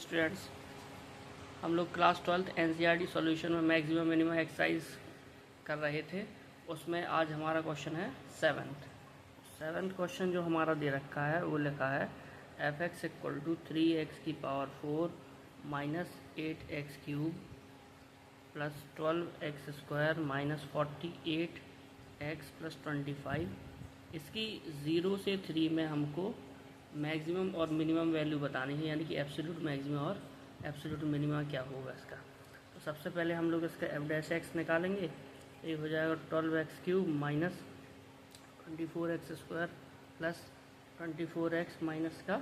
Students, हम लोग class 12th NCERT solution में मैक्सिमम मिनिमम एक्सरसाइज कर रहे थे। उसमें आज हमारा क्वेश्चन है सेवन्थ क्वेश्चन जो हमारा दे रखा है वो लिखा है F x equal to 3x की power 4 minus 8x cube plus 12x square minus 48x plus 25। इसकी 0 से 3 में हमको मैक्सिमम और मिनिमम वैल्यू बतानी है, यानी कि एब्सोल्यूट मैक्सिमम और एब्सोल्यूट मिनिमम क्या होगा इसका। तो सबसे पहले हम लोग इसका एफ डैश एक्स निकालेंगे। ये हो जाएगा 12x cube minus 24x square plus 24x minus का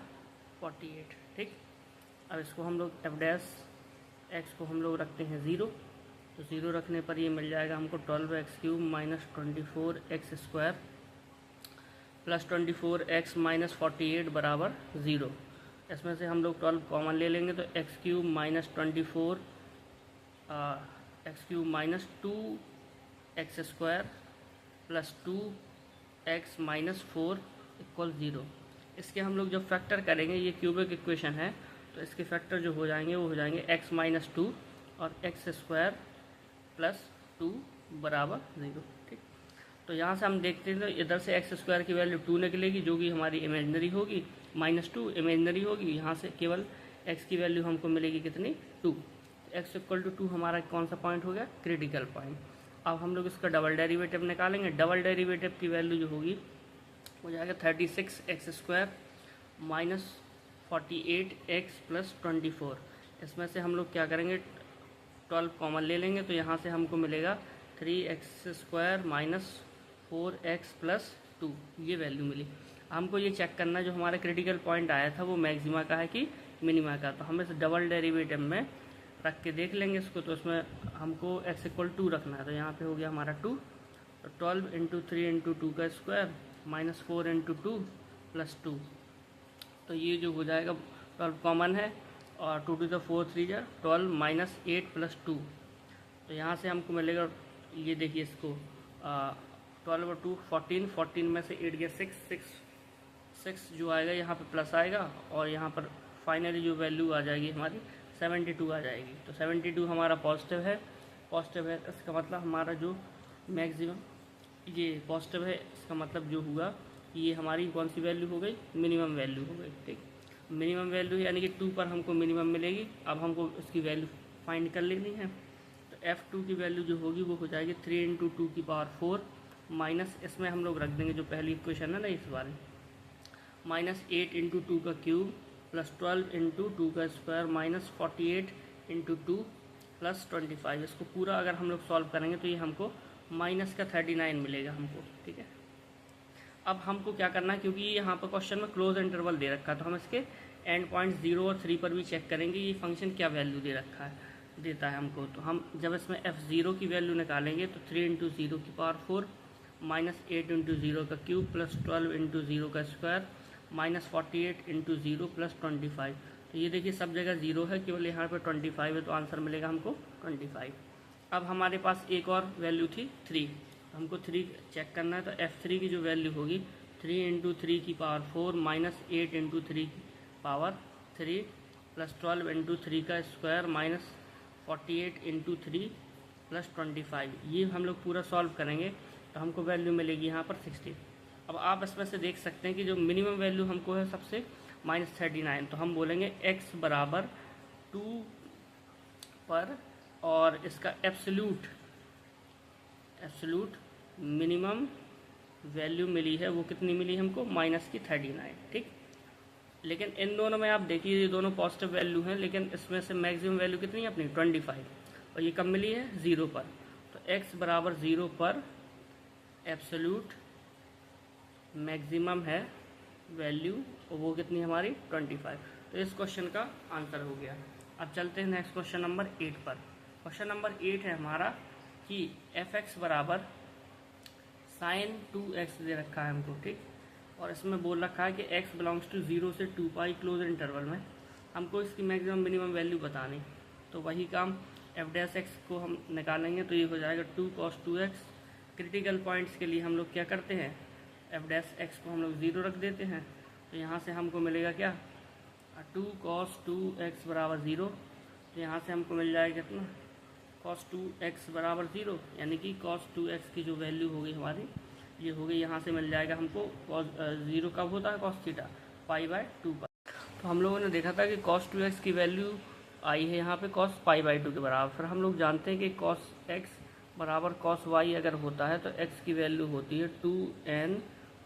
48। ठीक, अब इसको हम लोग एफ डैश एक्स को हम लोग रखते हैं 0। तो 0 रखने पर ये मिल जाएगा हमको 12x cube minus 24x square plus 24x minus 48 बराबर 0। इसमें से हम लोग 12 कॉमन ले लेंगे तो x cube minus 24 x cube minus 2x square plus 2x minus 4 equal 0। इसके हम लोग जब फैक्टर करेंगे, ये क्यूबिक इक्वेशन है, तो इसके फैक्टर जो हो जाएंगे वो हो जाएंगे x माइनस 2 और x स्क्वायर प्लस 2 बराबर 0। ठीक, तो यहाँ से हम देखते हैं तो इधर से एक्स स्क्वायर की वैल्यू 2 निकलेगी, जो कि हमारी इमेजनरी होगी, -2 इमेजनरी होगी। यहाँ से केवल एक्स की वैल्यू हमको मिलेगी कितनी, 2। एक्स इक्वल टू 2 हमारा कौन सा पॉइंट हो गया, क्रिटिकल पॉइंट। अब हम लोग इसका डबल डेरिवेटिव निकालेंगे। डबल डेरिवेटिव की वैल्यू जो होगी हो जाएगा 36x square minus 48x plus 24। इसमें से हम लोग क्या करेंगे, 12 कॉमन ले लेंगे तो यहाँ से हमको मिलेगा 3x square minus 4x plus 2, ये वैल्यू मिली। हमको ये चेक करना है जो हमारा क्रिटिकल पॉइंट आया था वो मैक्सिमा का है कि मिनिमा का। तो हम इस डबल डेरिवेटिव में रख के देख लेंगे इसको। तो उसमें हमको x इक्वल 2 रखना है, तो यहाँ पे हो गया हमारा 2। तो 12 इंटू 3 इंटू 2 का स्क्वायर माइनस 4 इंटू 2 प्लस 2। तो ये जो हो जाएगा 12 कॉमन है और 2 टू द 4 3 जा 12 माइनस 8 प्लस 2। तो यहाँ से हमको मिलेगा, ये देखिए इसको 12 और 2 14, 14 में से 8 गया 6 जो आएगा यहाँ पे प्लस आएगा और यहाँ पर फाइनली जो वैल्यू आ जाएगी हमारी 72 आ जाएगी। तो 72 हमारा पॉजिटिव है। इसका मतलब हमारा जो मैक्सिमम ये पॉजिटिव है, इसका मतलब जो हुआ ये हमारी कौन सी वैल्यू हो गई, मिनिमम वैल्यू हो गई। ठीक, मिनिमम वैल्यू यानी कि 2 पर हमको मिनिमम मिलेगी। अब हमको इसकी वैल्यू फाइंड कर लेनी है। तो F2 की वैल्यू जो होगी वो हो जाएगी 3 इंटू 2 की पावर 4 माइनस, इसमें हम लोग रख देंगे जो पहली इक्वेशन है ना इस बारे, माइनस 8 इंटू 2 का क्यूब प्लस 12 इंटू 2 का स्क्वायर माइनस 48 इंटू 2 प्लस 25। इसको पूरा अगर हम लोग सॉल्व करेंगे तो ये हमको माइनस का 39 मिलेगा हमको। ठीक है, अब हमको क्या करना है, क्योंकि यहाँ पर क्वेश्चन में क्लोज इंटरवल दे रखा है तो हम इसके एंड पॉइंट 0 और 3 पर भी चेक करेंगे ये फंक्शन क्या वैल्यू दे रखा है, देता है हमको। तो हम जब इसमें f0 की वैल्यू निकालेंगे तो 3 इंटू 0 की पावर 4 माइनस 8 इंटू 0 का क्यूब प्लस 12 इंटू 0 का स्क्वायर माइनस 48 इंटू 0 प्लस 25। तो ये देखिए सब जगह 0 है, केवल यहाँ पर 25 है, तो आंसर मिलेगा हमको 25। अब हमारे पास एक और वैल्यू थी 3, हमको 3 चेक करना है। तो f3 की जो वैल्यू होगी 3 इंटू 3 की पावर 4 माइनस 8 इंटू 3 की पावर 3 प्लस 12 इंटू 3 का स्क्वायर माइनस 48 इंटू 3 प्लस 25। ये हम लोग पूरा सॉल्व करेंगे तो हमको वैल्यू मिलेगी यहाँ पर 60। अब आप इसमें से देख सकते हैं कि जो मिनिमम वैल्यू हमको है सबसे -39। तो हम बोलेंगे x बराबर 2 पर और इसका एब्सोल्यूट मिनिमम वैल्यू मिली है वो कितनी मिली हमको, -39। ठीक, लेकिन इन दोनों में आप देखिए ये दोनों पॉजिटिव वैल्यू हैं, लेकिन इसमें से मैक्सिमम वैल्यू कितनी है अपनी 25 और ये कब मिली है 0 पर। तो x बराबर 0 पर एब्सोल्यूट मैक्सिमम है वैल्यू और वो कितनी हमारी 25। तो इस क्वेश्चन का आंसर हो गया। अब चलते हैं नेक्स्ट क्वेश्चन नंबर 8 पर। क्वेश्चन नंबर 8 है हमारा कि f(x) बराबर sin 2x दे रखा है हमको। ठीक, और इसमें बोल रखा है कि x बिलोंग्स टू 0 से 2 पाई क्लोज इंटरवल में हमको इसकी मैक्सिमम मिनिमम वैल्यू बतानी। तो वही काम f डैश x को हम निकालेंगे। तो ये हो जाएगा 2 cos 2x। क्रिटिकल पॉइंट्स के लिए हम लोग क्या करते हैं, f डैश x को हम लोग 0 रख देते हैं। तो यहाँ से हमको मिलेगा क्या, टू कॉस टू एक्स बराबर ज़ीरो। तो यहाँ से हमको मिल जाएगा कितना, कॉस टू एक्स बराबर ज़ीरो, यानी कि कॉस टू एक्स की जो वैल्यू होगी हमारी ये होगी, यहाँ से मिल जाएगा हमको कॉस ज़ीरो कब होता है, cos theta pi by two पर। तो हम लोगों ने देखा था कि कॉस टू एक्स की वैल्यू आई है यहाँ पे कॉस पाई बाय टू के बराबर। फिर हम लोग जानते हैं कि कॉस एक्स बराबर कॉस वाई अगर होता है तो एक्स की वैल्यू होती है 2n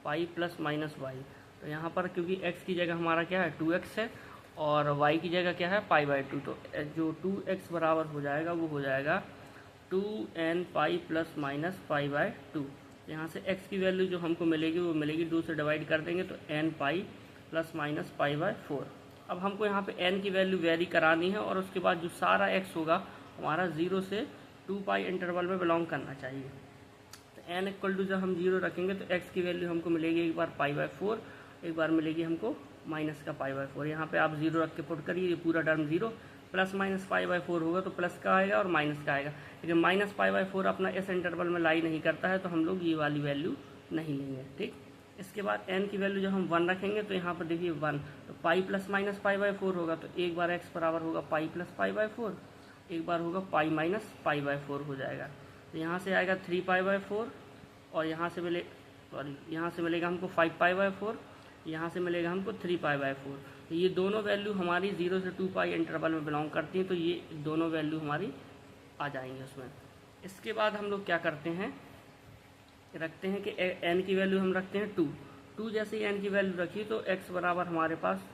पाई प्लस माइनस वाई। तो यहाँ पर क्योंकि एक्स की जगह हमारा क्या है 2x है और y की जगह क्या है पाई बाय टू, तो जो 2x बराबर हो जाएगा वो हो जाएगा 2n pi plus minus pi by two. यहाँ से x की वैल्यू जो हमको मिलेगी वो मिलेगी 2 से डिवाइड कर देंगे तो n pi plus minus pi by 4। अब हमको यहाँ पे n की वैल्यू वेरी करानी है और उसके बाद जो सारा x होगा हमारा 0 से 2 पाई इंटरवल में बिलोंग करना चाहिए। तो n इक्वल टू जब हम 0 रखेंगे तो x की वैल्यू हमको मिलेगी एक बार पाई बाय 4, एक बार मिलेगी हमको माइनस का पाई बाय 4। यहाँ पे आप 0 रख के पुट करिए, ये पूरा term 0 plus minus pi by 4 होगा तो प्लस का आएगा और माइनस का आएगा। लेकिन माइनस पाई बाय 4 अपना इस इंटरवल में लाई नहीं करता है तो हम लोग ये वाली वैल्यू नहीं लेंगे, ठीक। इसके बाद n की वैल्यू जब हम 1 रखेंगे तो यहाँ पर देखिए 1, तो पाई प्लस माइनस पाई बाय 4 होगा, तो एक बार x बराबर होगा पाई प्लस पाई बाय 4, एक बार होगा पाई माइनस पाई बाय 4 हो जाएगा। तो यहाँ से आएगा 3 पाई बाय 4 और यहाँ से यहाँ से मिलेगा हमको 5 पाई बाय 4, यहाँ से मिलेगा हमको 3 पाई बाय 4। तो ये दोनों वैल्यू हमारी 0 से 2 पाई इंटरवल में बिलोंग करती हैं, तो ये दोनों वैल्यू हमारी आ जाएंगे उसमें। इसके बाद हम लोग क्या करते हैं, रखते हैं कि n की वैल्यू हम रखते हैं 2 जैसे ही n की वैल्यू रखी तो x बराबर हमारे पास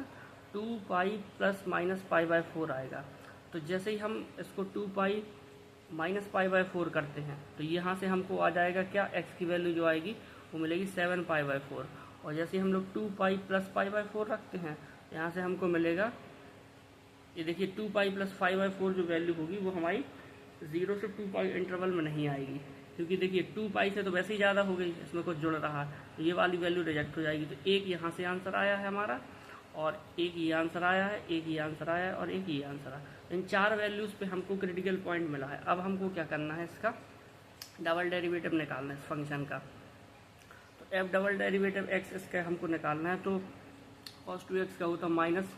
2 पाई प्लस माइनस पाई बाय 4 आएगा। तो जैसे ही हम इसको 2 पाई माइनस पाई बाय 4 करते हैं तो यहाँ से हमको आ जाएगा क्या, x की वैल्यू जो आएगी वो मिलेगी 7 पाई बाय 4। और जैसे ही हम लोग 2 पाई प्लस पाई बाय 4 रखते हैं यहाँ से हमको मिलेगा, ये देखिए 2 पाई प्लस पाई बाय 4 जो वैल्यू होगी वो हमारी 0 से 2 पाई इंटरवल में नहीं आएगी, क्योंकि देखिए 2 पाई से तो वैसे ही ज़्यादा हो गई, इसमें कुछ जुड़ रहा है, तो ये वाली वैल्यू रिजेक्ट हो जाएगी। तो एक यहाँ से आंसर आया है हमारा, और एक ये आंसर आया है, एक ये आंसर आया है और एक ये आंसर आया। इन 4 वैल्यूज़ पे हमको क्रिटिकल पॉइंट मिला है। अब हमको क्या करना है, इसका डबल डेरिवेटिव निकालना है इस फंक्शन का। तो एफ डबल डेरिवेटिव एक्स इसका हमको निकालना है। तो कॉस 2x का होता माइनस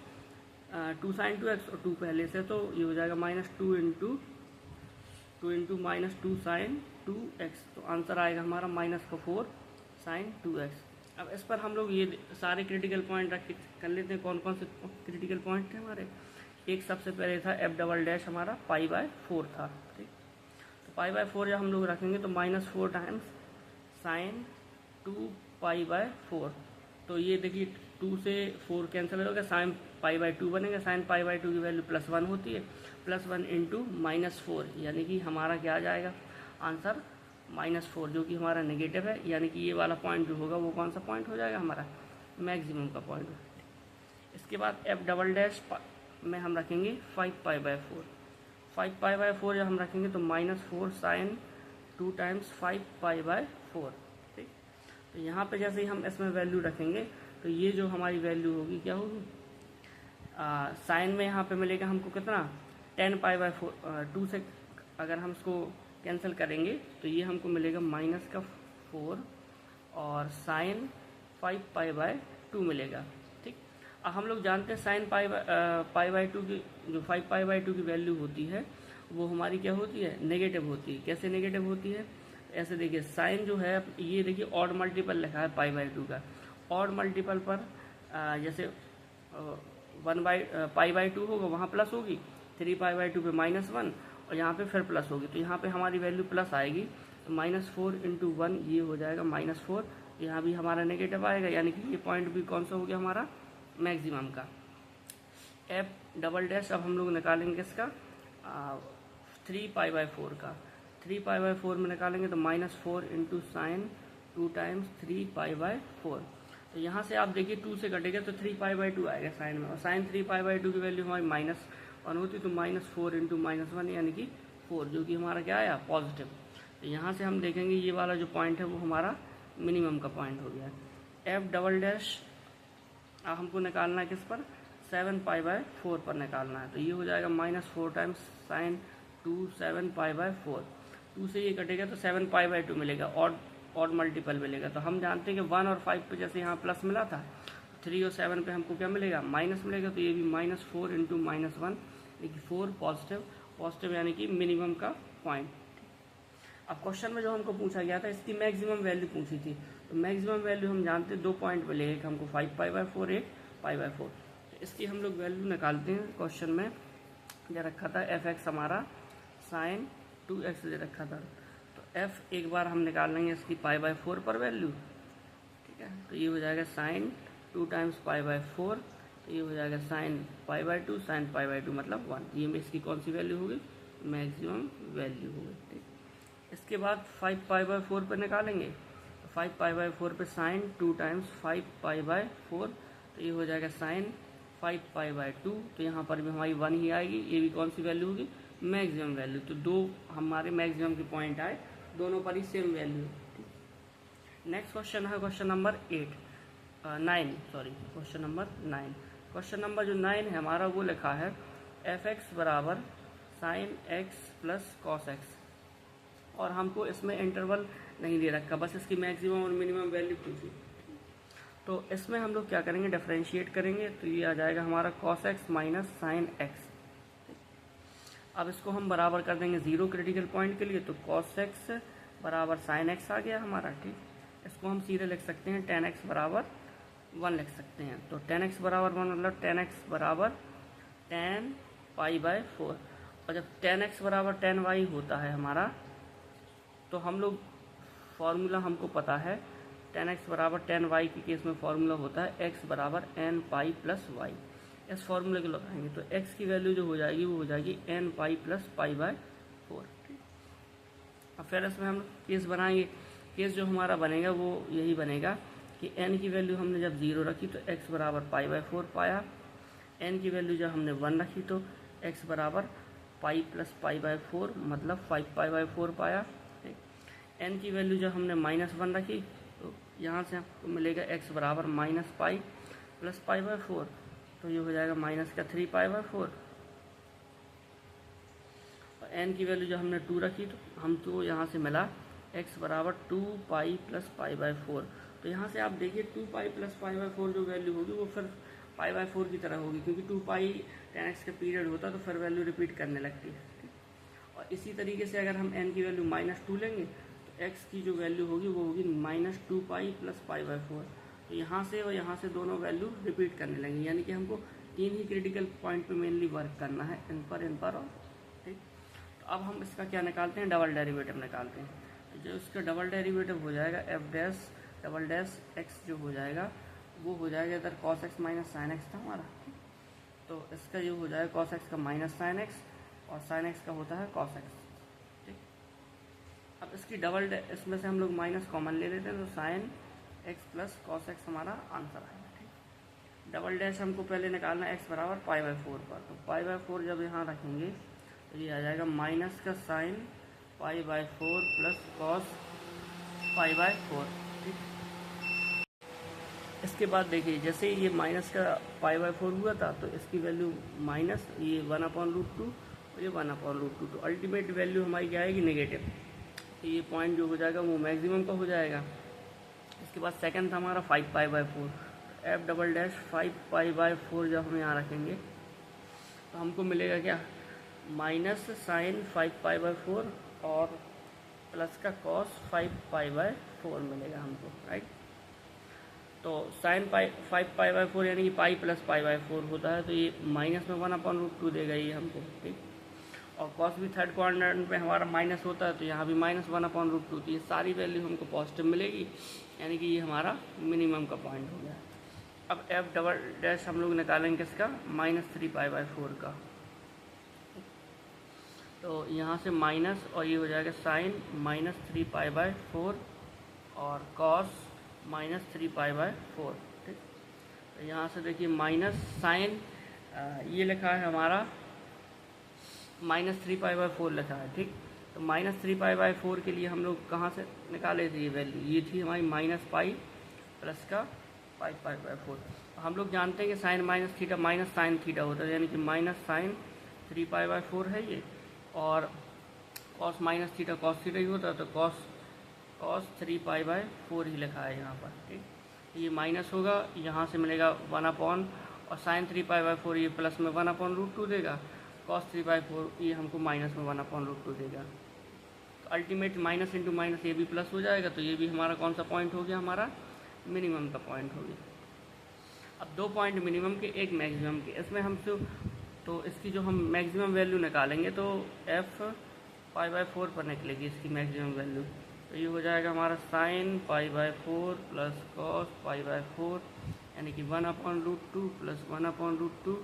2 साइन 2x और 2 पहले से, तो ये हो जाएगा minus 2 into minus 2 sign 2x। तो आंसर आएगा हमारा माइनस का 4 साइन 2x। अब इस पर हम लोग ये सारे क्रिटिकल पॉइंट रख कर लेते हैं। कौन कौन से क्रिटिकल पॉइंट थे हमारे, एक सबसे पहले था एफ डबल डैश हमारा पाई बाय 4 था, ठीक। तो पाई बाय 4 जब हम लोग रखेंगे तो minus 4 times sign 2 pi by 4। तो ये देखिए 2 से 4 कैंसिल हो गया, साइन पाई बाय 2 बनेगा। साइन पाई बाय 2 की वैल्यू +1 होती है, +1 इंटू -4, यानी कि हमारा क्या आ जाएगा आंसर -4, जो कि हमारा नेगेटिव है। यानी कि ये वाला पॉइंट जो होगा वो कौन सा पॉइंट हो जाएगा हमारा, मैक्सिमम का पॉइंट। इसके बाद एफ डबल डैश में हम रखेंगे 5 पाई बाय 4। 5 पाई बाय 4 जब हम रखेंगे तो -4 साइन 2 टाइम्स 5 पाई बाय 4, ठीक। तो यहाँ पे जैसे ही हम इसमें वैल्यू रखेंगे तो ये जो हमारी वैल्यू होगी क्या होगी, साइन में यहाँ पे मिलेगा हमको कितना 10 पाई बाय 4। 2 से अगर हम इसको कैंसिल करेंगे तो ये हमको मिलेगा माइनस का 4 और साइन 5 पाई बाय 2 मिलेगा, ठीक। अब हम लोग जानते हैं साइन पाई बाय 2 की जो 5 पाई बाय 2 की वैल्यू होती है वो हमारी क्या होती है, नेगेटिव होती है। कैसे नेगेटिव होती है, ऐसे देखिए साइन जो है, ये देखिए ऑड मल्टीपल लिखा है पाई बाय 2 का। ऑड मल्टीपल पर जैसे 1 बाई पाई बाय 2 होगा वहाँ प्लस होगी, 3 पाई बाय 2 पे -1 और यहाँ पे फिर प्लस होगी। तो यहाँ पे हमारी वैल्यू प्लस आएगी, तो -4 इंटू 1 ये हो जाएगा -4। यहाँ भी हमारा नेगेटिव आएगा, यानी कि ये पॉइंट भी कौन सा हो गया हमारा, मैक्सिमम का। एफ डबल डैश अब हम लोग निकालेंगे इसका 3 पाई बाय 4 का। 3 पाई बाय 4 में निकालेंगे तो -4 into sine 2 times 3 pi by 4। तो यहाँ से आप देखिए 2 से कटेगा तो 3 पाई बाय 2 आएगा साइन में, और साइन 3 पाई बाय 2 की वैल्यू हमारी -1 होती, तो -4 इंटू -1 यानी कि 4, जो कि हमारा क्या आया पॉजिटिव। तो यहाँ से हम देखेंगे ये वाला जो पॉइंट है वो हमारा मिनिमम का पॉइंट हो गया है। एफ डबल डैश अब हमको निकालना है किस पर, 7 पाई बाय 4 पर निकालना है। तो ये हो जाएगा -4 टाइम्स साइन 2 7 पाई बाय 4। 2 से ये कटेगा तो 7 पाई बाय 2 मिलेगा, ऑड मल्टीपल मिलेगा। तो हम जानते हैं कि 1 और 5 पे जैसे यहाँ प्लस मिला था, 3 और 7 पे हमको क्या मिलेगा, माइनस मिलेगा, तो ये भी -4 इंटू -1 यानी कि 4 पॉजिटिव यानी कि मिनिमम का पॉइंट। अब क्वेश्चन में जो हमको पूछा गया था इसकी मैक्सिमम वैल्यू पूछी थी, तो मैक्सिमम वैल्यू हम जानते हैं 2 पॉइंट मिले, एक हमको 5π/4 एक π/4। इसकी हम लोग वैल्यू निकालते हैं। क्वेश्चन में दे रखा था f(x) हमारा sin 2x दे रखा था, तो f एक बार हम निकाल लेंगे इसकी π/4 पर वैल्यू, ठीक है। तो ये हो जाएगा sin 2 टाइम्स π/4, तो ये हो जाएगा sin π/2, sin π/2 मतलब 1। ये में इसकी कौन सी वैल्यू होगी, मैक्सिमम वैल्यू होगी, ठीक। इसके बाद 5π/4 पर निकालेंगे, तो 5π/4 पे sin 2 टाइम्स 5π/4, तो ये हो जाएगा sin 5π/2, तो यहाँ पर भी हमारी 1 ही आएगी। ये भी कौन सी वैल्यू होगी, मैक्सिमम वैल्यू। तो दो हमारे मैक्सिमम के पॉइंट आए, दोनों पर ही सेम वैल्यू है। नेक्स्ट क्वेश्चन है क्वेश्चन नंबर 9। क्वेश्चन नंबर जो 9 है हमारा, वो लिखा है f(x) बराबर sin x plus cos x, और हमको इसमें इंटरवल नहीं दे रखा, बस इसकी मैक्सिमम और मिनिमम वैल्यू पूछी। तो इसमें हम लोग क्या करेंगे, डिफरेंशिएट करेंगे, तो ये आ जाएगा हमारा cos x minus sine x। अब इसको हम बराबर कर देंगे 0 क्रिटिकल पॉइंट के लिए, तो cos x बराबर sin x आ गया हमारा, ठीक। इसको हम सीधे लिख सकते हैं tan x बराबर 1 लिख सकते हैं। तो tan x बराबर 1 मतलब tan x बराबर tan π/4, और जब tan x बराबर tan y होता है हमारा, तो हम लोग फॉर्मूला हमको पता है, tan x बराबर tan y के केस में फॉर्मूला होता है x बराबर n पाई प्लस y। इस फॉर्मूले को लगाएंगे तो x की वैल्यू जो हो जाएगी वो हो जाएगी n पाई प्लस π/4। अब फिर इसमें हम केस बनाएंगे, केस जो हमारा बनेगा वो यही बनेगा कि n की वैल्यु हमने जब 0 रखी तो x बराबर π/4 पाया, n की वैल्यू जब हमने 1 रखी तो x बराबर पाई प्लस π/4 मतलब 5π/4 पाया। n की वैल्यू जब हमने -1 रखी तो यहाँ से आपको मिलेगा x बराबर -पाई प्लस π/4, तो ये हो जाएगा -3π/4। और n की वैल्यू जब हमने 2 रखी तो हमको यहाँ से मिला x बराबर 2π प्लस π/4। तो यहाँ से आप देखिए 2π प्लस π/4 जो वैल्यू होगी वो फिर π/4 की तरह होगी, क्योंकि 2π tan x का पीरियड होता है तो फिर वैल्यू रिपीट करने लगती है। और इसी तरीके से अगर हम n की वैल्यू -2 लेंगे तो x की जो वैल्यू होगी वो होगी -2π प्लस π/4। तो यहाँ से और यहाँ से दोनों वैल्यू रिपीट करने लगेंगे, यानी कि हमको 3 ही क्रिटिकल पॉइंट पे मेनली वर्क करना है, इन पर और, ठीक। तो अब हम इसका क्या निकालते हैं, डबल डेरिवेटिव निकालते हैं। तो जो इसका डबल डेरिवेटिव हो जाएगा f'(x) जो हो जाएगा वो हो जाएगा इधर cos x minus sine x था हमारा, तो इसका ये हो जाएगा cos x का माइनस साइन x, और साइन x का होता है cos x, ठीक। अब इसकी इसमें से हम लोग माइनस कॉमन ले लेते हैं, तो sine x plus cos x हमारा आंसर आएगा, ठीक। डबल डैश हमको पहले निकालना है x बराबर π/4 पर, तो π/4 जब यहाँ रखेंगे तो ये आ जाएगा माइनस का साइन π/4 प्लस cos π/4, ठीक। इसके बाद देखिए जैसे ये माइनस का π/4 हुआ था तो इसकी वैल्यू माइनस, ये 1/√2 और ये 1/√2, तो अल्टीमेट वैल्यू हमारी क्या आएगी, नेगेटिव। तो ये पॉइंट जो हो जाएगा वो मैक्सिमम का हो जाएगा। इसके बाद सेकंड था हमारा 5π/4, f'' 5π/4 जब हम यहाँ रखेंगे तो हमको मिलेगा क्या, माइनस साइन 5π/4 और प्लस का cos 5π/4 मिलेगा हमको, राइट। तो साइन 5π/4 यानी कि पाई प्लस π/4 होता है, तो ये माइनस में 1/√2 देगा ये हमको, ठीक। और कॉस भी थर्ड क्वाड्रेंट पे हमारा माइनस होता है, तो यहाँ भी माइनस 1/√2, तो ये सारी वैल्यू हमको पॉजिटिव मिलेगी, यानी कि ये हमारा मिनिमम का पॉइंट हो गया। अब f'' हम लोग निकालेंगे किसका, -3π/4 का, तो यहाँ से माइनस और ये हो जाएगा साइन -3π/4 और कॉस -3π/4, ठीक। तो यहाँ से देखिए माइनस साइन ये लिखा है हमारा -3π/4 लिखा है, ठीक। तो -3π/4 के लिए हम लोग कहाँ से निकाले थे ये वैल्यू, ये थी हमारी -पाई प्लस का 5π/4। हम लोग जानते हैं कि sine minus theta minus sine theta होता है, यानी कि माइनस साइन 3π/4 है ये, और कॉस माइनस थीटा ही होता है, तो कॉस 3π/4 ही लिखा है यहाँ पर, ठीक। ये माइनस होगा, यहाँ से मिलेगा 1 और साइन 3π/4 ये प्लस में 1/√2 देगा, कॉस 3/4 ये हमको माइनस में 1/√2 देगा। तो अल्टीमेट माइनस इंटू माइनस ये भी प्लस हो जाएगा, तो ये भी हमारा कौन सा पॉइंट हो गया, हमारा मिनिमम का पॉइंट हो गया। अब 2 पॉइंट मिनिमम के, एक मैक्सिमम के, इसमें हम तो इसकी जो हम मैक्सिमम वैल्यू निकालेंगे तो f π/4 पर निकलेगी इसकी मैक्सिमम वैल्यू। तो ये हो जाएगा हमारा साइन π/4 प्लस कॉस π/4 यानी कि 1/√2 प्लस 1/√2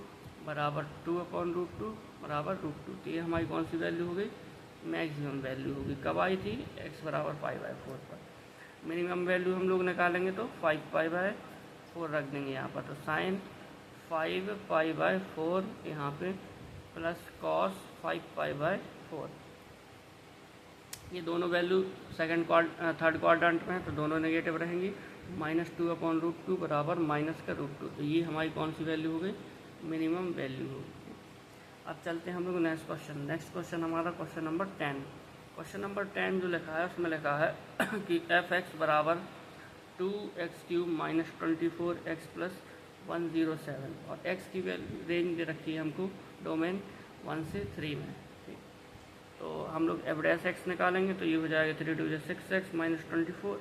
बराबर 2/√2 बराबर √2। तो ये हमारी कौन सी वैल्यू हो गई, मैक्सिमम वैल्यू होगी। कब आई थी, x बराबर π/4 पर। मिनिमम वैल्यू हम लोग निकालेंगे तो 5π/4 रख देंगे यहाँ पर, तो साइन 5π/4 यहाँ पे प्लस कॉस 5π/4। ये दोनों वैल्यू थर्ड क्वाड्रेंट में है तो दोनों नेगेटिव रहेंगी। -2/√2 बराबर माइनस का √2। तो ये हमारी कौन सी वैल्यू हो गई, मिनिमम वैल्यू होगी। अब चलते हैं हम लोग नेक्स्ट क्वेश्चन। नेक्स्ट क्वेश्चन हमारा क्वेश्चन नंबर 10। क्वेश्चन नंबर 10 जो लिखा है उसमें लिखा है कि f(x) बराबर 2x³ - 24x + 107 और x की वैल्यू रेंज दे रखी है हमको डोमेन 1 से 3 में। ठीक, तो हम लोग f' निकालेंगे तो ये हो जाएगा 3 × 2 = 6x - 24।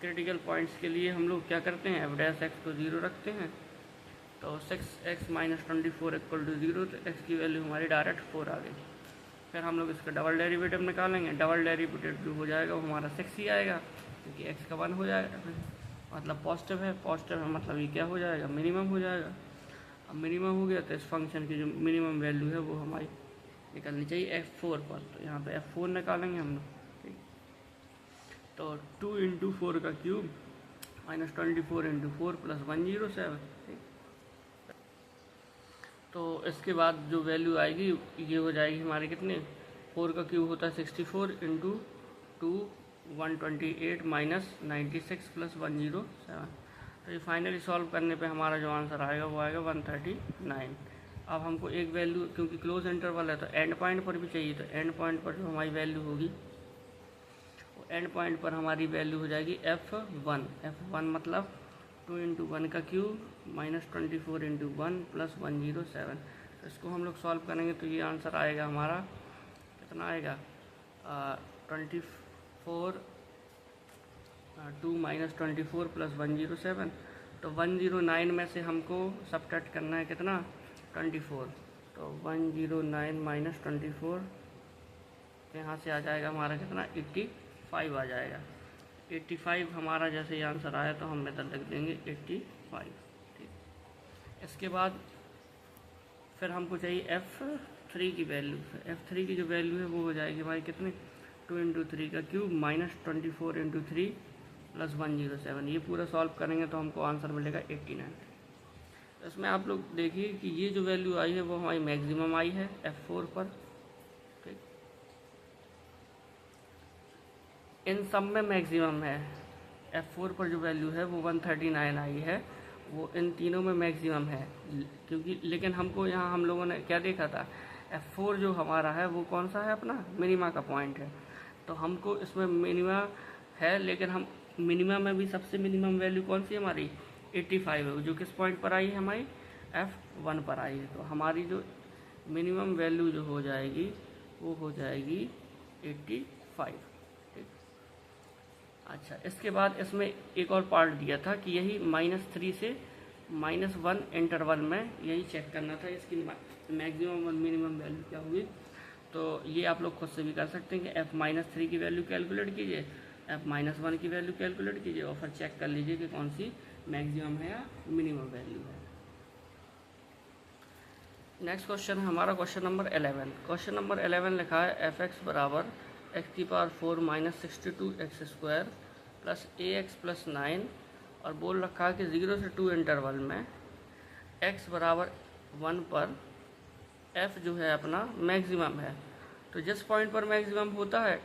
क्रिटिकल पॉइंट्स के लिए हम लोग क्या करते हैं, f' को 0 रखते हैं, तो 6x - 24 = 0, तो x की वैल्यू हमारी डायरेक्ट 4 आ गई। फिर हम लोग इसका डबल डेरिवेटिव निकालेंगे, डबल डेरिवेटिव जो हो जाएगा वो हमारा 6 ही आएगा क्योंकि x का 1 हो जाएगा, मतलब पॉजिटिव है मतलब ये क्या हो जाएगा, मिनिमम हो जाएगा। अब मिनिमम हो गया तो इस फंक्शन की जो मिनिमम वैल्यू है वो हमारी निकलनी चाहिए f4 पर। तो यहाँ पे f4 निकालेंगे हम लोग। ठीक, तो 2 × 4 का क्यूब -24 × 4 + 107। ठीक, तो इसके बाद जो वैल्यू आएगी ये हो जाएगी हमारी कितने, 4 का क्यूब होता है 64 × 2 128 - 96 + 107। तो ये फाइनली सॉल्व करने पे हमारा जो आंसर आएगा वो आएगा 139। अब हमको एक वैल्यू, क्योंकि क्लोज इंटरवल है तो एंड पॉइंट पर भी चाहिए, तो एंड पॉइंट पर जो हमारी वैल्यू होगी वो एंड पॉइंट पर हमारी वैल्यू हो जाएगी f1 मतलब 2 × 1 का क्यूब -24 × 1 + 107। तो इसको हम लोग सॉल्व करेंगे तो ये आंसर आएगा हमारा कितना आएगा, 24 2 - 24 + 107। तो 109 में से हमको सबट्रैक्ट करना है कितना, 24। तो 109 - 24 तो यहाँ से आ जाएगा हमारा कितना, 85 आ जाएगा। 85 हमारा जैसे ये आंसर आया तो हम मेथड लिख देंगे 85। ठीक, इसके बाद फिर हमको चाहिए f3 की वैल्यू। f3 की जो वैल्यू है वो हो जाएगी हमारी कितने, 2 × 3 का क्यूब -24 × 3 + 107। ये पूरा सॉल्व करेंगे तो हमको आंसर मिलेगा 89। तो इसमें आप लोग देखिए कि ये जो वैल्यू आई है वो हमारी मैक्सिमम आई है f4 पर। ठीक, इन सब में मैक्सिमम है। f4 पर जो वैल्यू है वो 139 आई है, वो इन तीनों में मैक्सिमम है। क्योंकि लेकिन हमको यहाँ हम लोगों ने क्या देखा था, f4 जो हमारा है वो कौन सा है, अपना मिनिमा का पॉइंट है। तो हमको इसमें मिनिमा है, लेकिन हम मिनिमा में भी सबसे मिनिमम वैल्यू कौन सी हमारी 85 है, जो किस पॉइंट पर आई है, हमारी f1 पर आई है। तो हमारी जो मिनिमम वैल्यू जो हो जाएगी वो हो जाएगी 85। ठीक, अच्छा, इसके बाद इसमें एक और पार्ट दिया था कि यही -3 से -1 इंटरवल में यही चेक करना था इसकी मैक्सिमम और मिनिमम वैल्यू क्या होगी। तो ये आप लोग खुद से भी कर सकते हैं कि f-3 की वैल्यू कैलकुलेट कीजिए, f-1 की वैल्यू कैलकुलेट कीजिए और फिर चेक कर लीजिए कि कौन सी मैक्सिमम है या मिनिमम वैल्यू है। नेक्स्ट क्वेश्चन है हमारा क्वेश्चन नंबर 11। क्वेश्चन नंबर 11 लिखा है f(x) बराबर x⁴ - 62x² + ax + 9 और बोल रखा है कि 0 से 2 इंटरवल में x बराबर 1 पर f जो है अपना मैक्सिमम है। तो जिस पॉइंट पर मैक्सिमम होता है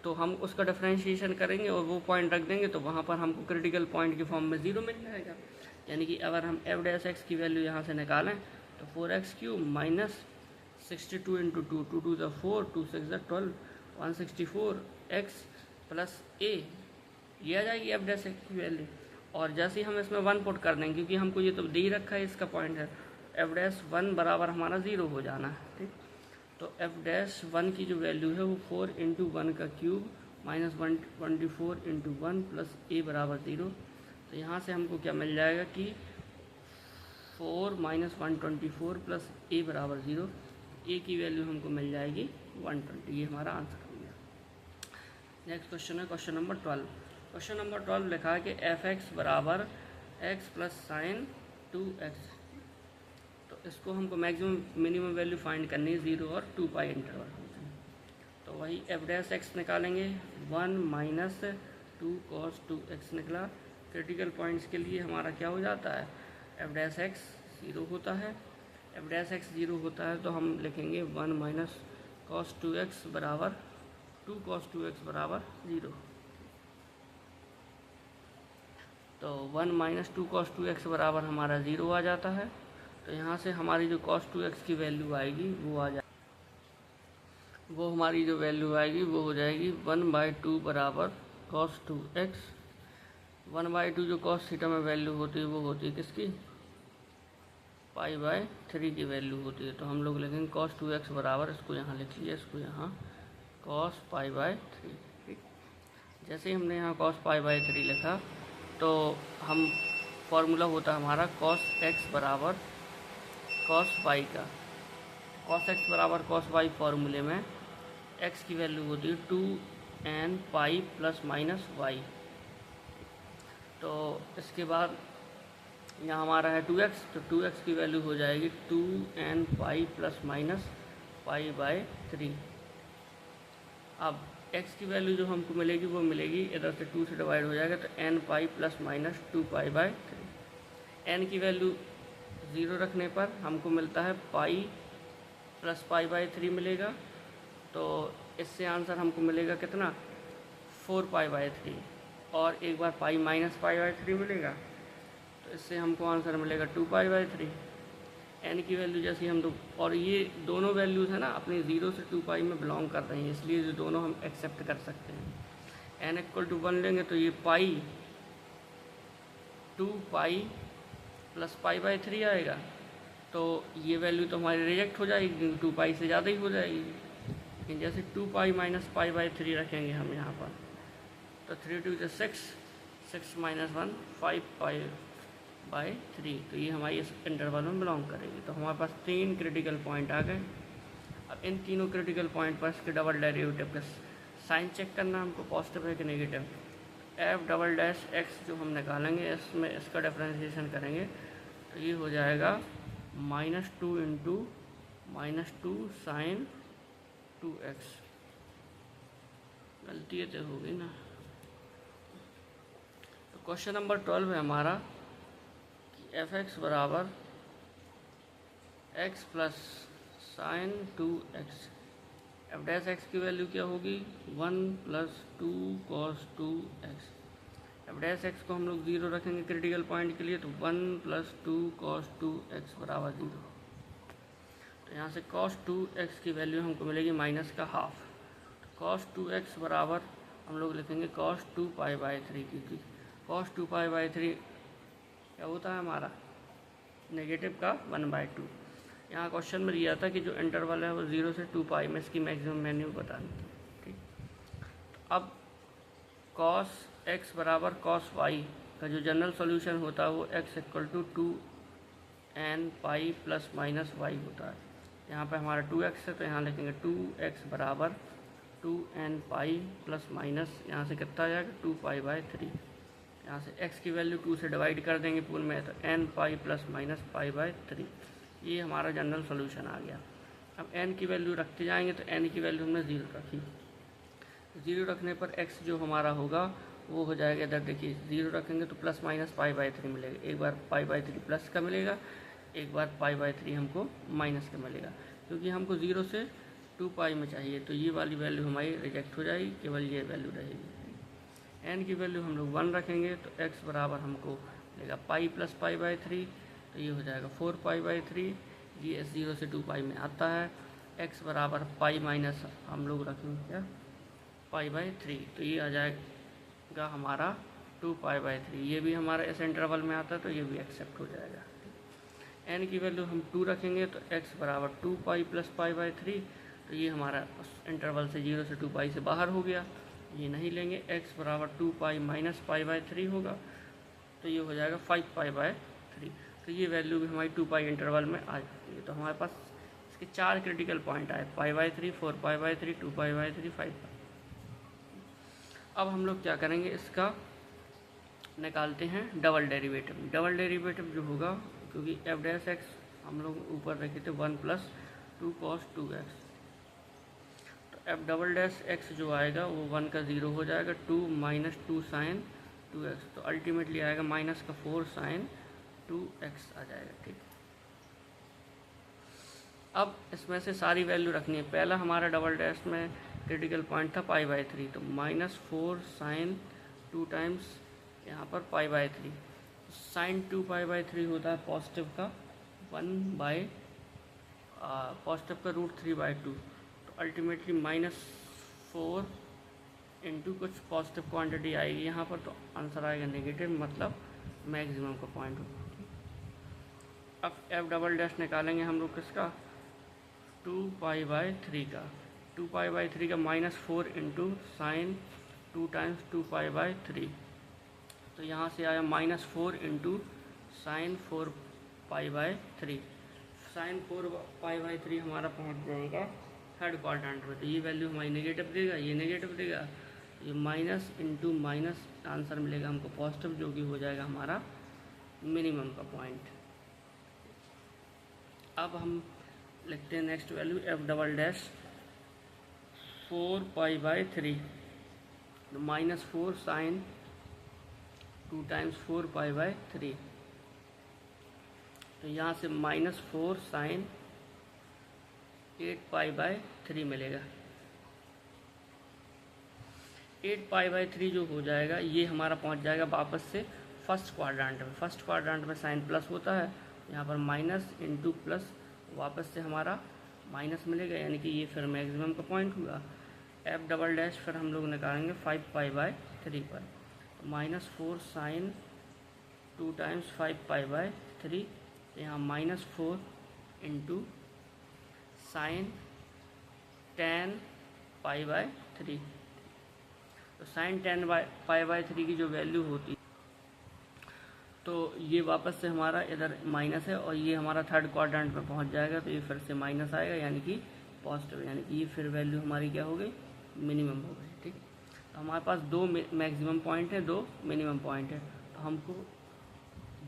तो हम उसका डिफरेंशिएशन करेंगे और वो पॉइंट रख देंगे, तो वहाँ पर हमको क्रिटिकल पॉइंट की फॉर्म में 0 मिल जाएगा। यानी कि अगर हम f' की वैल्यू यहाँ से निकालें तो 4x³ - 62 × 2 2 2 4 2 6 12 164x + a, ये आ जाएगी f' की वैल्यू। और जैसे ही हम इसमें 1 पुट कर देंगे, क्योंकि हमको ये तो दे ही रखा है, इसका पॉइंट है, एफ डैश 1 बराबर हमारा 0 हो जाना है। ठीक, तो एफ डैश 1 की जो वैल्यू है वो 4 इंटू 1 का क्यूब माइनस 124 इंटू 1 प्लस ए बराबर 0। तो यहाँ से हमको क्या मिल जाएगा कि 4 माइनस 124 प्लस ए बराबर 0। ए की वैल्यू हमको मिल जाएगी 120। ये हमारा आंसर हो गया। नेक्स्ट क्वेश्चन है क्वेश्चन नंबर 12। क्वेश्चन नंबर 12 लिखा है कि एफ एक्स बराबर एक्स प्लस साइन 2x। तो इसको हमको मैक्सिमम मिनिमम वैल्यू फाइंड करनी है 0 और 2 पाई इंटरवल। तो वही एफ डैश एक्स निकालेंगे, 1 माइनस 2 कॉस 2x निकला। क्रिटिकल पॉइंट्स के लिए हमारा क्या हो जाता है, एफ डैश एक्स 0 होता है। एफ डैश एक्स 0 होता है तो हम लिखेंगे 1 माइनस कॉस 2x बराबर 2 कॉस 2x बराबर 0। तो 1 माइनस 2 कॉस 2x बराबर हमारा 0 आ जाता है। तो यहाँ से हमारी जो cos 2x की वैल्यू आएगी वो हमारी जो वैल्यू आएगी वो हो जाएगी 1/2 बराबर cos 2x। 1/2 जो cos थीटा में वैल्यू होती है वो होती है किसकी, π/3 की वैल्यू होती है। तो हम लोग लिखेंगे cos 2x बराबर, इसको यहाँ लिख लिया, इसको यहाँ cos π/3। ठीक, जैसे ही हमने यहाँ cos π/3 लिखा तो हम फॉर्मूला होता हमारा cos x बराबर cos y का। cos x बराबर cos y फॉर्मूले में x की वैल्यू होती है 2n पाई प्लस माइनस y। तो इसके बाद यहाँ हमारा है 2x, तो 2x की वैल्यू हो जाएगी 2n पाई प्लस माइनस π/3। अब x की वैल्यू जो हमको मिलेगी वो मिलेगी, इधर से 2 से डिवाइड हो जाएगा, तो n pi plus minus 2π/3। n की वैल्यू 0 रखने पर हमको मिलता है पाई प्लस π/3 मिलेगा। तो इससे आंसर हमको मिलेगा कितना, 4π/3। और एक बार पाई माइनस π/3 मिलेगा, तो इससे हमको आंसर मिलेगा 2π/3। n की वैल्यू जैसी हम और ये दोनों वैल्यूज़ है ना अपनी 0 से 2 पाई में बिलोंग कर रही हैं, इसलिए ये दोनों हम एक्सेप्ट कर सकते हैं। n = 1 लेंगे तो ये पाई 2 पाई प्लस π/3 आएगा। तो ये वैल्यू तो हमारी रिजेक्ट हो जाएगी क्योंकि 2 पाई से ज़्यादा ही हो जाएगी। लेकिन जैसे 2 पाई माइनस π/3 रखेंगे हम यहाँ पर, तो 3 2 6, 6 माइनस 1 5π/3। तो ये हमारी इस इंटरवल में बिलोंग करेगी। तो हमारे पास 3 क्रिटिकल पॉइंट आ गए। अब इन तीनों क्रिटिकल पॉइंट पर इसके डबल डेरिवेटिव का साइन चेक करना हमको, पॉजिटिव है कि negative. F double dash x जो हम निकालेंगे, इसमें इसका डिफरेंशिएशन करेंगे तो ये हो जाएगा -2 इंटू -2 साइन 2x। गलती तो होगी ना। तो क्वेश्चन नंबर 12 है हमारा कि एफ एक्स बराबर x plus sign 2x। F dash x की वैल्यू क्या होगी, 1 + 2 cos 2x। F dash x को हम लोग 0 रखेंगे क्रिटिकल पॉइंट के लिए, तो 1 + 2 cos 2x बराबर 0। तो यहाँ से cos 2x की वैल्यू हमको मिलेगी माइनस का हाफ। तो cos 2x बराबर हम लोग लिखेंगे cos 2π/3, क्योंकि cos 2π/3 क्या होता है हमारा, नेगेटिव का 1/2। यहाँ क्वेश्चन में दिया था कि जो इंटरवल है वो 0 से 2 पाई में इसकी मैक्सिमम वैल्यू बतानी थी। ठीक, अब cos x बराबर cos y का जो जनरल सॉल्यूशन होता है वो x = 2n पाई प्लस माइनस y होता है। यहाँ पे हमारा 2x है तो यहाँ लिखेंगे 2x बराबर 2n पाई प्लस माइनस, यहाँ से कितना आ जाएगा 2π/3। यहाँ से x की वैल्यू 2 से डिवाइड कर देंगे पूल में, तो n पाई प्लस माइनस π/3। ये हमारा जनरल सॉल्यूशन आ गया। अब n की वैल्यू रखते जाएंगे तो n की वैल्यू हमने 0 रखी। 0 रखने पर x जो हमारा होगा वो हो जाएगा, इधर देखिए 0 रखेंगे तो प्लस माइनस π/3 मिलेगा। एक बार π/3 प्लस का मिलेगा, एक बार π/3 हमको माइनस का मिलेगा, क्योंकि हमको 0 से 2 पाई में चाहिए। तो ये वाली वैल्यू हमारी रिजेक्ट हो जाएगी, केवल ये वैल्यू रहेगी। n की वैल्यू हम लोग 1 रखेंगे तो x बराबर हमको मिलेगा पाई प्लस π/3, तो ये हो जाएगा 4π/3। ये 0 से 2 पाई में आता है। x बराबर पाई माइनस हम लोग रखेंगे क्या π/3, तो ये आ जाएगा हमारा 2π/3, ये भी हमारा इस इंटरवल में आता है तो ये भी एक्सेप्ट हो जाएगा। n की वैल्यू हम 2 रखेंगे तो x बराबर 2π + π/3, तो ये हमारा उस इंटरवल से 0 से 2π से बाहर हो गया, ये नहीं लेंगे। x बराबर 2π - π/3 होगा, तो ये हो जाएगा 5π/3, तो ये वैल्यू भी हमारी 2π इंटरवल में आ जाती है। तो हमारे पास इसके 4 क्रिटिकल पॉइंट आए, π/3, 4π/3, 2π/3, 5π। अब हम लोग क्या करेंगे, इसका निकालते हैं डबल डेरिवेटिव। डबल डेरिवेटिव जो होगा, क्योंकि f' हम लोग ऊपर रखे थे 1 + 2 cos 2x, तो f"x जो आएगा वो 1 का 0 हो जाएगा, 2 - 2 sin 2x, तो अल्टीमेटली आएगा -4 sin 2x आ जाएगा। ठीक, अब इसमें से सारी वैल्यू रखनी है। पहला हमारा डबल डैश में क्रिटिकल पॉइंट था π/3, तो -4 sin 2 टाइम्स यहाँ पर π/3, sin 2π/3 होता है पॉजिटिव का पॉजिटिव का √3/2, तो अल्टीमेटली -4 इंटू कुछ पॉजिटिव क्वांटिटी आएगी यहाँ पर, तो आंसर आएगा नेगेटिव, मतलब मैक्सिमम का पॉइंट होगा। अब f" निकालेंगे हम लोग किसका, 2π/3 का, 2π/3 का -4 इंटू साइन 2 टाइम्स 2π/3, तो यहाँ से आया -4 इंटू साइन 4π/3, साइन 4π/3 हमारा पहुँच जाएगा थर्ड क्वाड्रेंट में, तो ये वैल्यू हमारी नेगेटिव देगा, ये नेगेटिव देगा, ये माइनस इंटू माइनस आंसर मिलेगा हमको पॉजिटिव, जो कि हो जाएगा हमारा मिनिमम का पॉइंट। अब हम लिखते हैं next value f" 4π/3, -4 sine 2 times 4π/3, तो यहाँ से -4 साइन 8π/3 मिलेगा। 8π/3 जो हो जाएगा, ये हमारा पहुँच जाएगा वापस से फर्स्ट क्वाड्रेंट में। फर्स्ट क्वाड्रेंट में साइन प्लस होता है, यहाँ पर माइनस इंटू प्लस, वापस से हमारा माइनस मिलेगा, यानी कि ये फिर मैक्सिमम का पॉइंट हुआ। f" फिर हम लोग निकालेंगे 5π/3 पर, तो -4 साइन 2 टाइम्स 5π/3, यहाँ -4 इंटू साइन 10π/3, तो साइन 10π/3 की जो वैल्यू होती, तो ये वापस से हमारा इधर माइनस है और ये हमारा थर्ड क्वाड्रेंट में पहुंच जाएगा, तो ये फिर से माइनस आएगा, यानी कि पॉजिटिव, यानी कि ये फिर वैल्यू हमारी क्या हो गई, मिनिमम हो गई। ठीक, तो हमारे पास 2 मैक्सिमम पॉइंट है, 2 मिनिमम पॉइंट है, तो हमको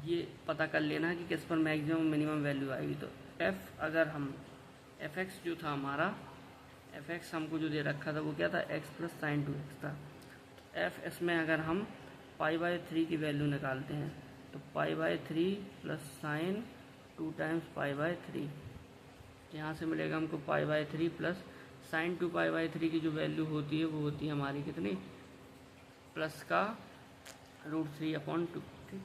ये पता कर लेना है कि किस पर मैक्सिमम मिनिमम वैल्यू आएगी। तो अगर हम f(x) जो था हमारा, f(x) हमको जो दे रखा था वो क्या था, x + sin 2x था। तो इसमें अगर हम π/3 की वैल्यू निकालते हैं, तो π/3 + sin 2 टाइम्स π/3, यहाँ से मिलेगा हमको π/3 प्लस sin 2π/3 की जो वैल्यू होती है वो होती है हमारी कितनी, प्लस का √3/2। ठीक,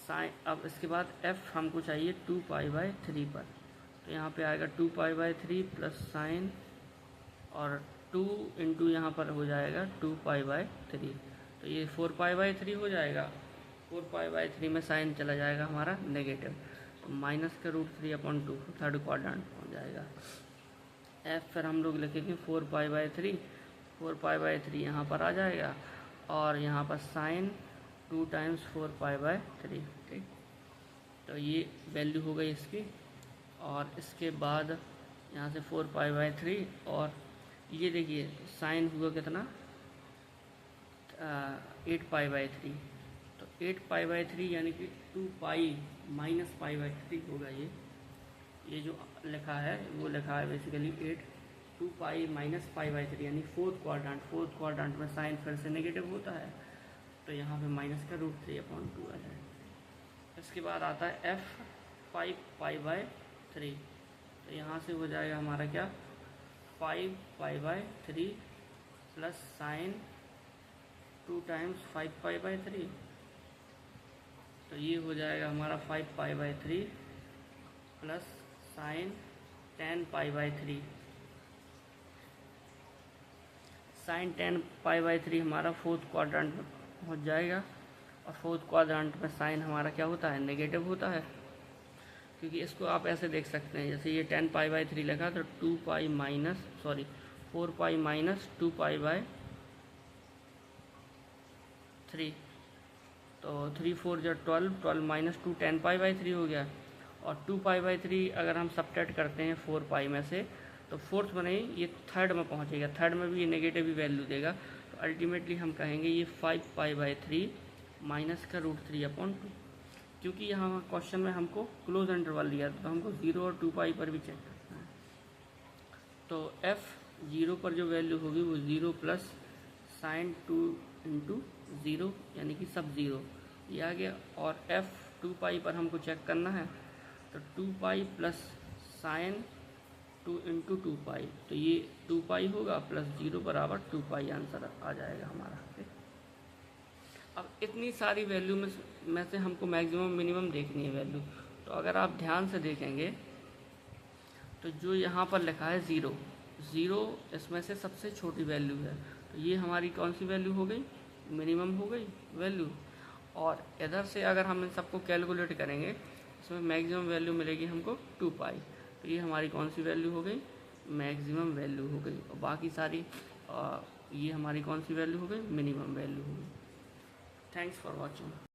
साइन, अब इसके बाद f हमको चाहिए 2π/3 पर, तो यहाँ पे आएगा 2π/3 प्लस साइन और 2 इंटू यहाँ पर हो जाएगा 2π/3, तो ये 4π/3 हो जाएगा। 4π/3 में साइन चला जाएगा हमारा नेगेटिव, तो माइनस का √3/2 थर्ड क्वाड्रेंट पहुँच जाएगा। f फिर हम लोग लिखेंगे 4π/3, 4π/3 यहाँ पर आ जाएगा और यहाँ पर साइन 2 टाइम्स 4π/3। ठीक, तो ये वैल्यू हो गई इसकी, और इसके बाद यहाँ से 4π/3 और ये देखिए साइन हुआ कितना, 8π/3, तो 8π/3 यानी कि 2π - π/3 होगा। ये जो लिखा है वो लिखा है बेसिकली 2π - π/3, यानी फोर्थ क्वाड्रेंट में साइन फिर से नेगेटिव होता है, तो यहाँ पे माइनस का √3/2 आ जाए। इसके बाद आता है f 5π/3, तो यहाँ से हो जाएगा हमारा क्या, 5π/3 प्लस साइन 2 टाइम्स 5π/3, तो ये हो जाएगा हमारा 5π/3 प्लस साइन 10π/3। साइन 10π/3 हमारा फोर्थ क्वाड्रेंट में पहुंच जाएगा। और फोर्थ क्वाड्रेंट में साइन हमारा क्या होता है, नेगेटिव होता है, क्योंकि इसको आप ऐसे देख सकते हैं, जैसे ये 10π/3 लिखा तो 4π-2 तो 3 4 जो 12, 12 - 2 10π/3 हो गया। और 2π/3 अगर हम सब्ट्रैक्ट करते हैं 4π में से, तो फोर्थ में नहीं, ये थर्ड में पहुंचेगा, थर्ड में भी ये नेगेटिव ही वैल्यू देगा। तो अल्टीमेटली हम कहेंगे ये 5π/3 -√3/2, क्योंकि यहाँ क्वेश्चन में हमको क्लोज इंटरवल दिया था, तो हमको 0 और 2π पर भी चेक करना है। तो f 0 पर जो वैल्यू होगी वो 0 प्लस साइन 2 इंटू 0, यानी कि सब 0 ये आ गया। और f 2π पर हमको चेक करना है, तो 2π प्लस साइन 2 इंटू 2π, तो ये 2π होगा प्लस 0 बराबर 2π, आंसर आ जाएगा हमारा। अब इतनी सारी वैल्यू में से हमको मैक्सिमम मिनिमम देखनी है वैल्यू। तो अगर आप ध्यान से देखेंगे तो जो यहाँ पर लिखा है 0, इसमें से सबसे छोटी वैल्यू है, तो ये हमारी कौन सी वैल्यू हो गई, मिनिमम हो गई वैल्यू। और इधर से अगर हम इन सबको कैलकुलेट करेंगे, इसमें मैक्सिमम वैल्यू मिलेगी हमको 2π, तो ये हमारी कौन सी वैल्यू हो गई, मैक्सिमम वैल्यू हो गई। और बाकी सारी ये हमारी कौन सी वैल्यू हो गई, मिनिमम वैल्यू हो गई। Thanks for watching.